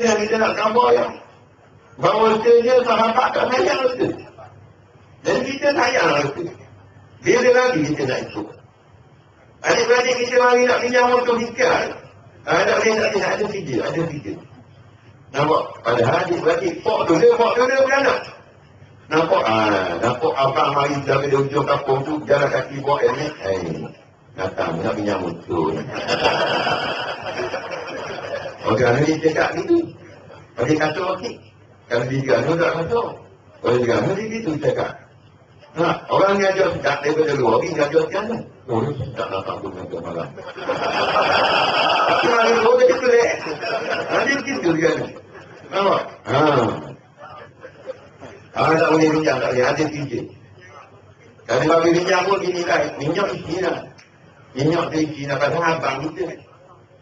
Yang kita nak gambar yang bahawa dia sahabat tak sayang rasa. Dan kita sayang rasa. Bila lagi kita nak ikut. Adik-beradik kita mari nak pinjam motor hikal. Tak boleh, ada video. Nampak? Padahal adik-beradik, pok tu dia beranak. Nampak abang mari dari ujung kampung tu, jalan kaki buat ni. Datang, nak pinjam motor. Orang ni cakap gitu. Adik kata okey. Kalau dia gana tak kata. Kalau dia gana dia gitu cakap. Orang ni ajar sedap daripada luar, dia ajar gana. Dia sedap datang tu dengan malam. Tapi hari luar dia kelek. Dia gitu gana. Nampak? Tak boleh pinjam, tak boleh. Ada pinjam. Kalau bagi pinjam pun gini lah. Minyak isi lah. Minyak dia isi lah. Pasal abang kita.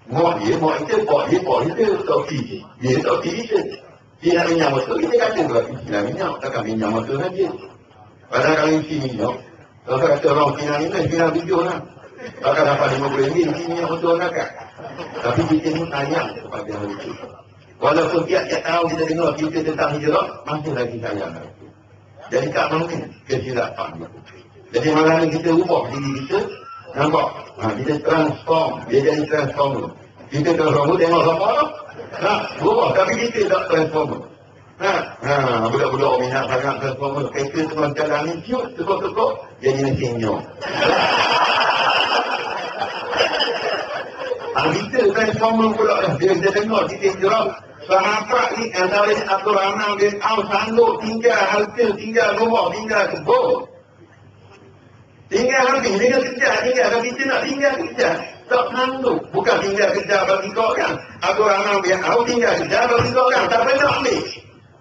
Mak dia, pok dia, topi. Dia topi kita. Dia nak minyak motor, kita kata buat isi minyak. Takkan minyak motor saja. Padahal kalau isi minyak, kalau kata orang pinang video lah. Takkan dapat RM50, isi minyak motor lah kan. Tapi kita ni sayang kepada hal itu. Walaupun tiap-tiap tahun kita dengar kita tentang hijrah, masih lagi sayang. Jadi tak mana kesilapan. Jadi malam ni kita ubah diri kita. Nampak? Kita transform. Dia jadi transformer. Kita transformer tengok siapa lah. Berubah. Tapi kita tak transformer. Budak-budak minat sangat transformer. Kereta semua jalan ni, ciut, tekuk-tekuk. Jadi mesinnya. Kita transformer pula lah. Dia dengar kita hijrah. Sahabat ni antara Abdul Rahman bin Auf sanggup tinggal harta, tinggal rumah, tinggal kebun. Tinggal habis, dengan kerja, kalau kita nak tinggal kerja, tak sanggup. Bukan tinggal kerja bagi kau kan. Abdul Rahman bin Auf tinggal kerja bagi kau kan. Tak pernah ambil.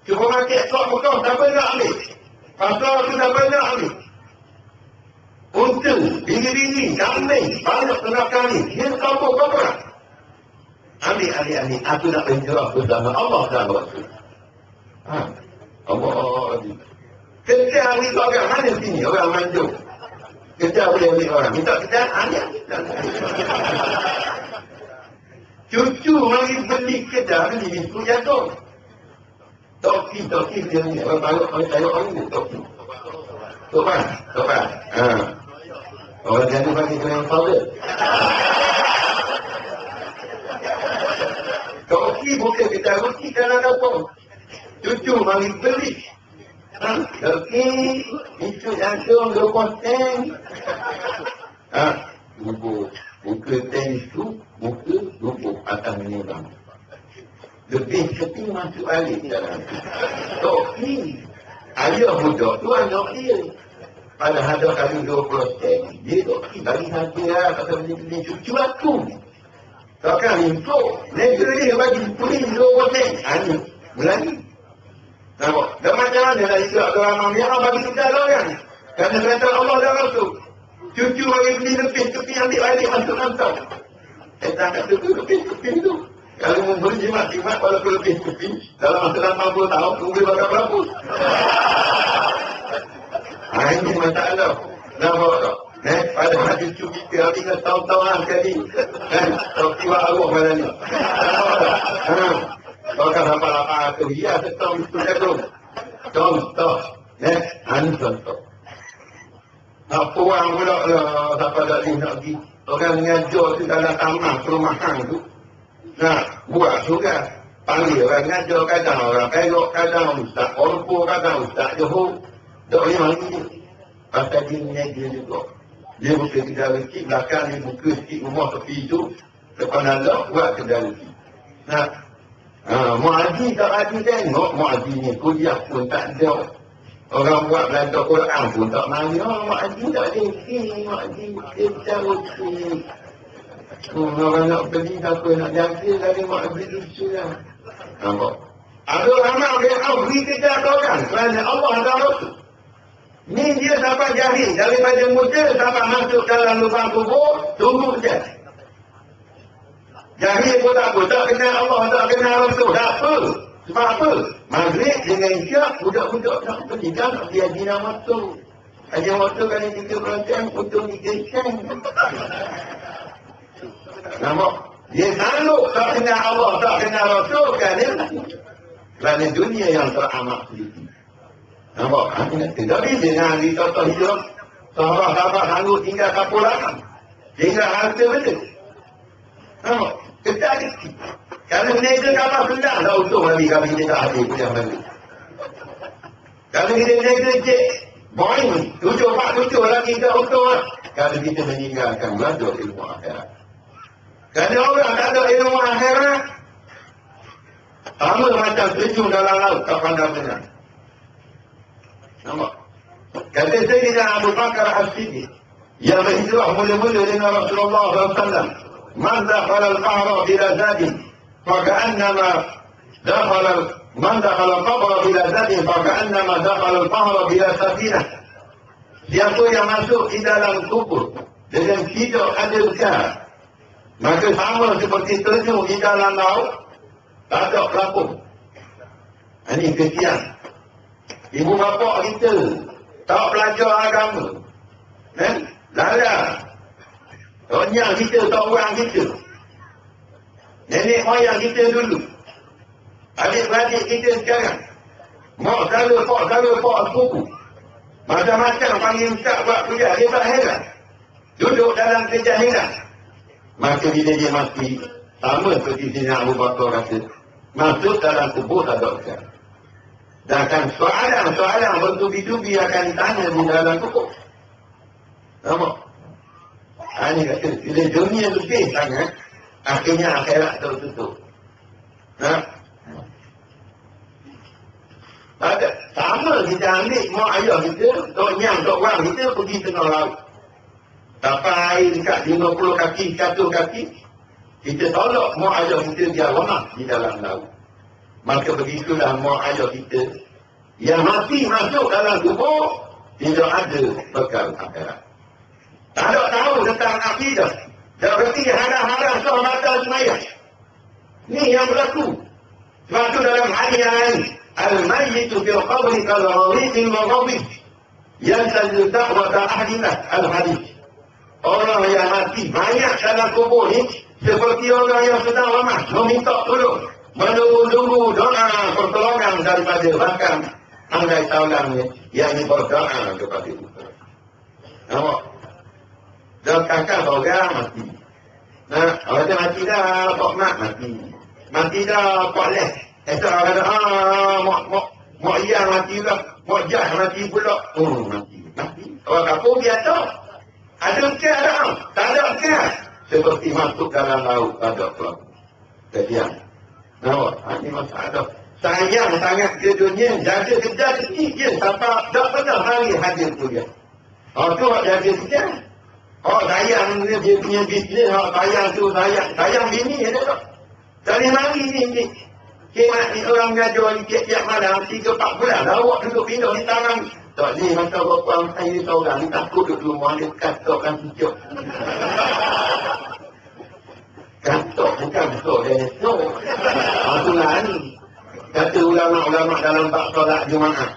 Supermarket kau bekau, tak pernah ambil. Pasal tu tak pernah ambil. Untung, bini-bini, kambing, banyak tenaga ni. Dia kampung kau pernah. Ambil, aku nak berhijrah bersama Allah dan Rasul. Allah. Kerja ambil orang mana sini, orang manjung. Kerja boleh ambil orang. Minta kerja, anak kita. Cucu mari beli kerja, beli bisu jatuh. Toki dia ni. Orang tayuk orang ni, toki. Topan. Orang jadi bagi kena yang powder. Toki bukan kita rugi dalam dapur. Cucu mari beli. Toki, itu jantung 2%. Muka tensu, muka duduk atas menyeram. Lebih keping masuk balik dalam tu. Toki, ayah budak tu anak dia. Padahal ada kali 20%. Dia toki bagi hati lah. Kata beli cucu aku. Takkan untuk negara dia bagi polis 2%. Ini berani. Nampak? Dan macam mana nak ikut Abdul Rahman yang bagi kita lah kan? Kerana kata Allah dan Rasul. Cucu bagi beli lebih tepi ambil balik masuk kantong. Tak kata tu lebih tu. Kalau memberi jimat walaupun lebih tepi, dalam masa 80 tahun, boleh bakal berapa? Ini masalah. Nampak tak? Pada hadis cuci kita habis tahun-tahun sekali. Tiba arwah malam ni. Kau kan apa-apa tu. Ya, setahun itu jagung. Contoh. Ini contoh. Apa orang pula lah. Siapa tak boleh nak pergi. Orang ngajar tu dalam taman perumahan tu. Buat juga. Panggil orang ngajar. Kadang orang pelok. Kadang ustaz orpo. Kadang ustaz johor. Tak boleh mari je. Pasal dia menaga juga. Dia buka kedai rezeki. Belakang dia buka sikit rumah tepi tu. Depan Allah buat kedai rezeki. Mu'adzi tak ada tengok. Mu'adzi ni kuliah pun tak ada. Orang buat belajar Quran pun tak mari. Mu'adzi tak ada. Mu'adzi dia bercara sikit. Orang nak beli siapa nak jaga dari Mu'adzi itu lah. Nampak? Abdul Rahman bin Auf beri kerja kau kan. Kerana Allah ada Rasul. Ni dia sampai jahil. Daripada muda sampai masuk dalam lubang kubur. Tunggu je. Jahil pun tak apa. Tak kenal Allah, tak kenal Rasul. Tak apa. Sebab apa? Maghrib dengan isyak, budak-budak tak pergi. Tak nak dia haji nama tu. Haji waktu kan yang 3%, untung 3 sen. Nampak? Dia sanggup tak kenal Allah, tak kenal Rasul kerana dunia yang teramat sedikit. Nampak? Tapi dengan di contoh hidup, sahabat-sahabat sanggup tinggal kapur lakan, tinggal harta benda. Nampak? Kecil-kecil. Kalau mereka kapal sedang, dah utuh lagi kami dia tak hadir pun yang balik. Kalau kita mereka cek, boing, 7 lagi tak utuh. Kalau kita meninggalkan belajar ilmu akhirat. Kerana orang tak ada ilmu akhirat, sama macam terjun dalam laut, tak pandang benar. Nampak? Kata Sayyidina Abu Bakar As-Siddiq, yang berhijrah mula-mula dengan Rasulullah SAW, Man dakhala al-qahra bila zadin, faka'annama man dakhala al-qabra bila zadin, faka'annama dakhala al-qahra bila safinah. Siapa yang masuk di dalam kubur dengan tidak ada bekal, maka sama seperti terjun di dalam laut, tak ada pelapung. Ini kesian. Ibu bapa kita tak belajar agama. Lala. Tonyang kita, tak orang kita. Nenek moyang kita dulu. Adik-beradik kita sekarang. Mak salah, pak sepupu. Macam-macam panggil ustaz buat kuliah, dia tak heran. Duduk dalam kejahilan. Maka bila dia mati, sama seperti Sayyidina Abu Bakar kata, masuk dalam kubur tak ada bekal. Dan akan soalan bertubi-tubi akan ditanya di dalam kubur. Nampak? Ini kata, bila dunia lebih sangat, akhirnya akhirat tertutup. Ada. Sama kita ambil mak ayah kita, tok nyang, tok wang kita pergi tengah laut. Dapat air dekat 50 kaki, 100 kaki, kita tolak mak ayah kita dia lemah di dalam laut. Maka begitulah mak ayah kita yang mati masuk dalam kubur, tidak ada bekal akhirat. Tak ada tahu tentang akidah. Dan berarti hadang-hadang sahabat semayang. Ini yang berlaku. Sebab itu dalam hadis yang lain, Al-mayyitu fil qabri kal-ghariqil maghabib yantazi'u da'wata ahdina al-hadis. Orang yang mati banyak dalam kubur ni seperti orang yang sedang lemah, meminta tolong, menunggu doa pertolongan daripada bahkan andai taulannya yang berdoa kepada kita. Nampak? Dan kakak orang mati. Orang mati dah, Pak Mak mati. Mati dah, Pak Leh. Esok orang kata, Mak Iyah mati pula. Mak Jah mati pula. Mati. Orang kapur biasa. Ada ke tak? Tak ada ke? Seperti masuk dalam laut, tak ada pula. Kesian. Nampak? Ini masalah. Sayang sangat ke dunia. Jaga kerja kecil je. Sampai tak pernah hari hadir kuliah. Tu jaga kerja. Sayang dia punya bisnes, sayang tu, sayang bini ada tak? Dari mari ni, kemat ni orang mengajar ni tiap-tiap malam, 3-4 bulan, lawak duduk pindah di tangan. Tak ni, masa bapa saya seorang ni takut duduk rumah, dia katakkan cucuk. Katak bukan besok dia esok. Itulah ni. Kata ulama-ulama dalam bab solat Jumaat.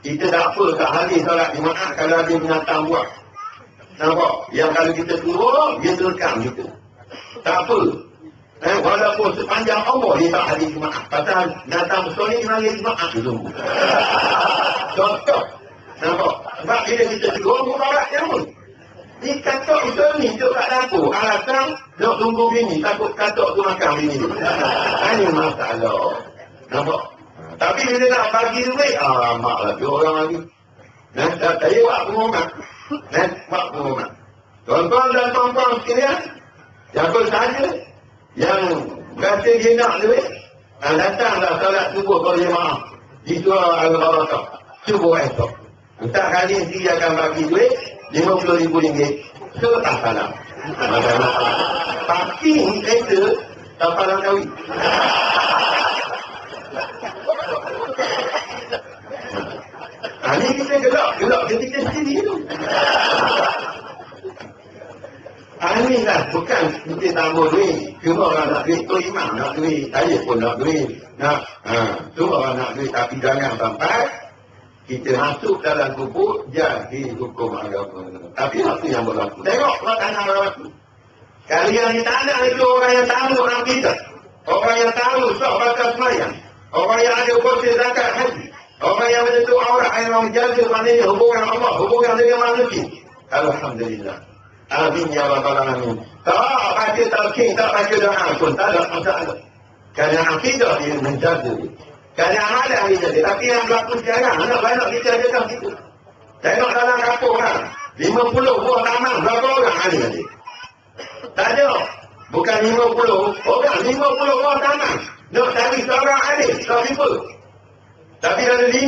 Kita tak apa tak hadir solat Jumaat kalau ada binatang buat. Nampak? Yang kalau kita turun, dia terkam kita. Tak apa. Walaupun sepanjang umur dia tak hadir Jumaat. Pasal datang besar ni dia Jumaat dulu. Contoh. Nampak? Sebab bila kita turun, mubarak je pun. Ni katok besar ni duduk kat dapur. Alasan, duduk tunggu bini. Takut katok tu makan bini. Ini masalah. Nampak? Tapi bila nak bagi duit, mak lah tu orang lagi. Saya buat pengumuman. Buat pengumuman. Tuan-tuan dan tuan-tuan sekalian, siapa saja yang rasa dia nak duit, datanglah salat subuh berjemaah di Surah Al-Barakah subuh esok. Ustaz kali ini dia akan bagi duit RM50,000 selepas salam. Pasti kereta tapalan kahwin. Ini kita gelap ketika sini tu. Ini lah bukan kita tambah duit. Cuma orang nak duit tu imam nak duit. Saya pun nak duit. Semua orang nak duit. Tapi jangan sampai kita masuk dalam kubur jadi hukum agama. Tapi apa yang berlaku? Tengok tanah berlaku. Kalian ni tak nak itu orang yang tahu akidah. Orang yang tahu sah baca semayang. Orang yang ada kursi zakat haji. Orang yang menyentuh aurat yang menjaga maknanya hubungan Allah, hubungan dengan manusia. Alhamdulillah. Amin ya rabbal alamin. Tak baca talqin, tak baca doa pun tak ada masalah. Kerana akidah dia menjaga. Kerana amalan dia jadi. Tapi yang berlaku sekarang, anak banyak kita cakap gitu. Tengok dalam kapur kan. 50 buah taman, berapa orang ada tadi? Tak ada. Bukan 50 orang, 50 buah taman. Nak cari seorang adik, tak jumpa. Tapi ada 50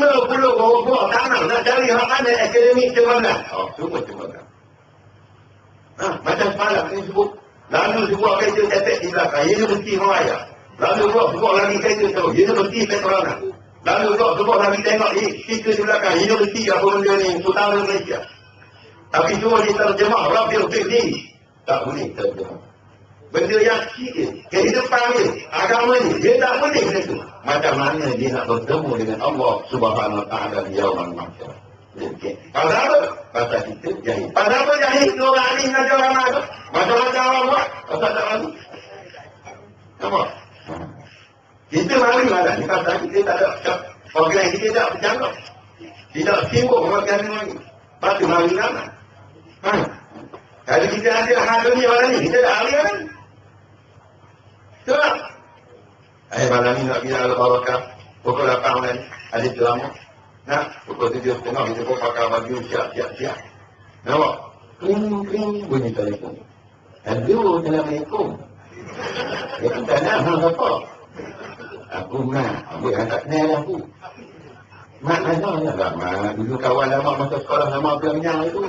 buah taman, nak cari hak mana akademik cemerlang. Oh, semua cemerlang. Macam semalam ni sebut. Lalu sebuah kereta tetek di belakang, Universiti Melayu. Lalu sebuah lagi kereta tu, Universiti Petronas. Lalu sebuah lagi tengok stiker di belakang, Universiti apa benda ni, Utara Malaysia. Tapi semua diterjemah, Rabil Fikri. Tak boleh terjemah. Benda yang kecil, kehidupan dia, agama ni, dia tak boleh begitu. Macam mana dia nak bertemu dengan Allah Subhanahu Wa Taala di yaumul mahsyar. Pasal apa? Pasal kita jahil. Pasal apa jahil? Orang alim ngajar orang tu. Macam-macam orang buat. Pasal tak malu. Nampak? Kita malu malah ni pasal kita tak ada program kita tak bercakap. Tidak sibuk makan lagi. Lepas tu malu lama. Kalau kita ada hal dunia malam ni, kita tak ahli kan? Betul tak? Malam ni nak bilang al-barakah. Pukul 8 kan, ada ceramah. Nah, pukul 7.30 kita pun pakai baju siap. Nampak? Kring, bunyi telefon. Halo, Assalamualaikum. Dia kata, nak, apa? Aku nak, ambil hantar kenal aku. Mak mana lah, mak. Dulu kawan lama masa sekolah lama pelang itu.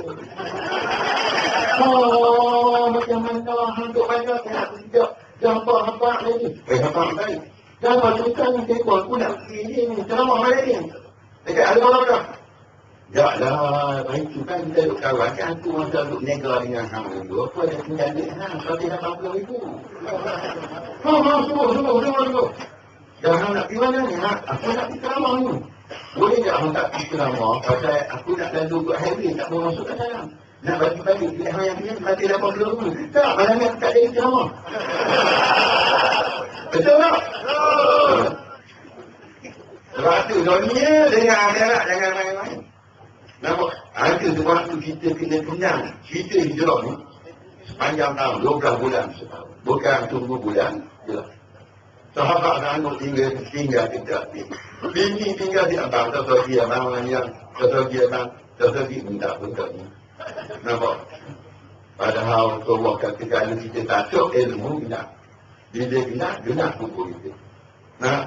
Oh, macam mana hantuk mana saya tidak nampak lagi. Nampak lagi. Nampak tukang telefon aku nak pergi ni. Ceramah mana ni? Dekat ada orang tak? Taklah, itu kan kita duduk kawan kan. Aku masa duduk negara dengan hang dulu. Apa yang menjadi hang? Tapi dah 80 ribu. Semua. Jangan nak pergi mana ni? Aku nak pergi ceramah ni. Boleh tak hang tak pergi ceramah? Pasal aku nak lalu buat highway, tak mau masuk ke dalam. Nak bagi-bagi pilihan yang pilih mati 80 ribu. Tak, malam ni aku tak ada ceramah. Betul tak? Sebab tu dunia dengan akhirat jangan main-main. Nampak? Ada waktu kita kena kenal cerita hijrah ni sepanjang tahun, 12 bulan setahun. Bukan tunggu bulan. Jelas. Sahabat sanggup tinggal tidak. Bini tinggal di abang, tak dia abang yang tak dia minta ni. Nampak? Padahal Allah kata kalau kita takut ilmu, bila dia nak kubur kita. Nah,